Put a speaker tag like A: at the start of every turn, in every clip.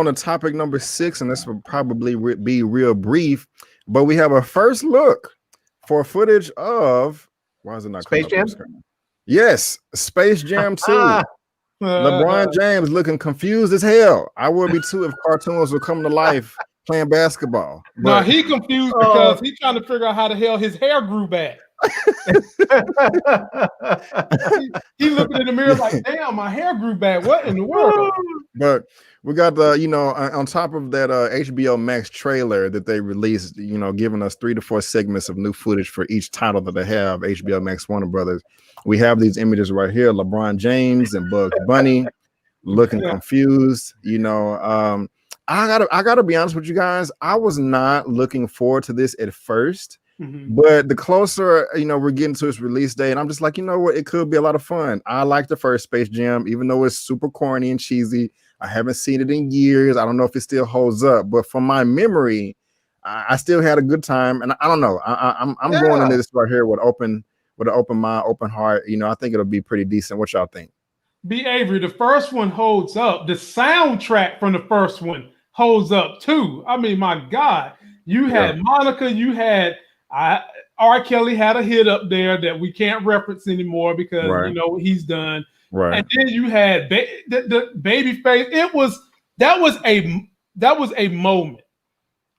A: on to topic number 6, and this will probably be real brief, but we have a first look for footage of, why is it not
B: Space Jam?
A: Yes, Space Jam 2. LeBron James looking confused as hell. I would be too if cartoons would come to life playing basketball.
C: No, he confused because he's trying to figure out how the hell his hair grew back. he looking in the mirror like, damn, my hair grew back. What in the world?
A: But we got the, on top of that HBO Max trailer that they released, giving us 3 to 4 segments of new footage for each title that they have, HBO Max Warner Brothers. We have these images right here, LeBron James and Bugs Bunny looking confused. I gotta be honest with you guys. I was not looking forward to this at first. But the closer, we're getting to its release date, and I'm just like, you know what? It could be a lot of fun. I like the first Space Jam, even though it's super corny and cheesy. I haven't seen it in years. I don't know if it still holds up, but from my memory, I still had a good time. And I don't know. I'm going into this right here with an open mind, open heart. I think it'll be pretty decent. What y'all think?
C: B. Avery, the first one holds up. The soundtrack from the first one holds up too. I mean, my God, you had Monica, you had. R. Kelly had a hit up there that we can't reference anymore because what he's done. Right. And then you had the Babyface. That was a moment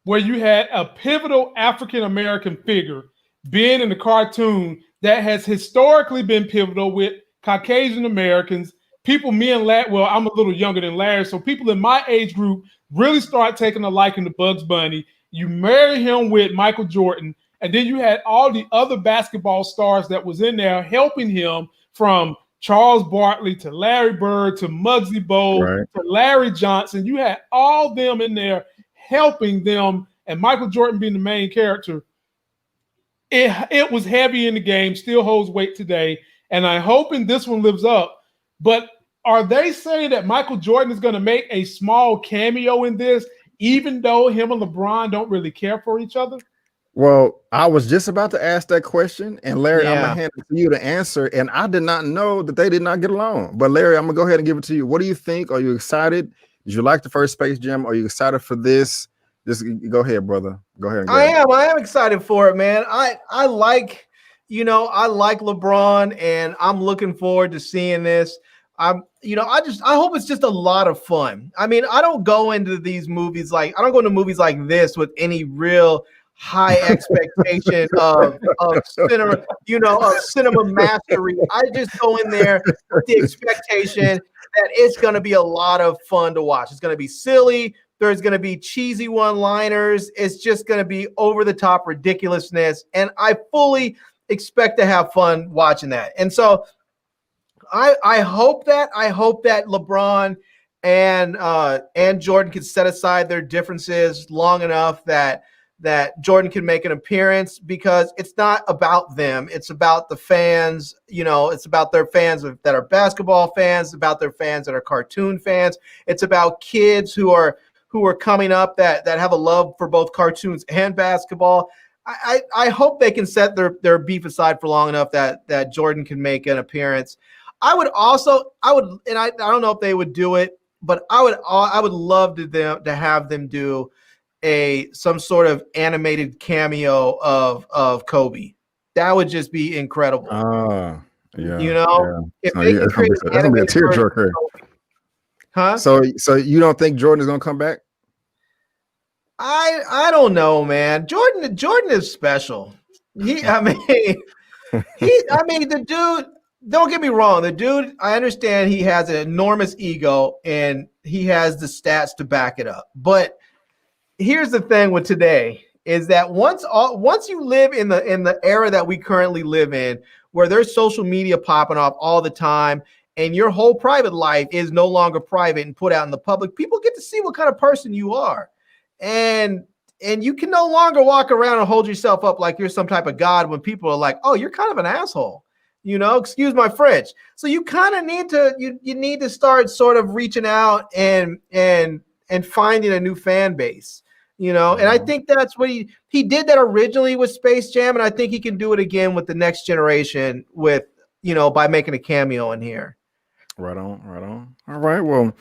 C: where you had a pivotal African American figure being in the cartoon that has historically been pivotal with Caucasian Americans. People, me and Larry, well, I'm a little younger than Larry, so people in my age group really start taking a liking to Bugs Bunny. You marry him with Michael Jordan. And then you had all the other basketball stars that was in there helping him, from Charles Barkley to Larry Bird to Muggsy Bogues to Larry Johnson. You had all them in there helping them, and Michael Jordan being the main character. It was heavy in the game, still holds weight today, and I'm hoping this one lives up. But are they saying that Michael Jordan is going to make a small cameo in this, even though him and LeBron don't really care for each other?
A: Well, I was just about to ask that question, and Larry, I'm gonna hand it to you to answer. And I did not know that they did not get along. But Larry, I'm gonna go ahead and give it to you. What do you think? Are you excited? Did you like the first Space Jam? Are you excited for this? Just go ahead, brother. Go ahead.
B: I am excited for it, man. I like LeBron, and I'm looking forward to seeing this. I hope it's just a lot of fun. I mean, I don't go into movies like this with any real high expectation of cinema, of cinema mastery. I just go in there with the expectation that it's going to be a lot of fun to watch. It's going to be silly. There's going to be cheesy one-liners. It's just going to be over-the-top ridiculousness, and I fully expect to have fun watching that. And so I hope that LeBron and Jordan can set aside their differences long enough that Jordan can make an appearance, because it's not about them. It's about the fans. It's about their fans that are basketball fans, it's about their fans that are cartoon fans. It's about kids who are coming up that have a love for both cartoons and basketball. I hope they can set their beef aside for long enough that Jordan can make an appearance. I would, and I don't know if they would do it, but I would love to have them do some sort of animated cameo of Kobe. That would just be incredible. If they could create
A: that's gonna be a tearjerker.
B: Huh?
A: So you don't think Jordan is gonna come back?
B: I don't know, man. Jordan is special. The dude. Don't get me wrong. The dude, I understand he has an enormous ego and he has the stats to back it up. But here's the thing with today is that once you live in the era that we currently live in, where there's social media popping off all the time and your whole private life is no longer private and put out in the public, people get to see what kind of person you are. And you can no longer walk around and hold yourself up like you're some type of god when people are like, oh, you're kind of an asshole. Excuse my French. So you kind of need to you need to start sort of reaching out and finding a new fan base. And I think that's what he did that originally with Space Jam, and I think he can do it again with the next generation by making a cameo in here.
A: Right on. All right. Well,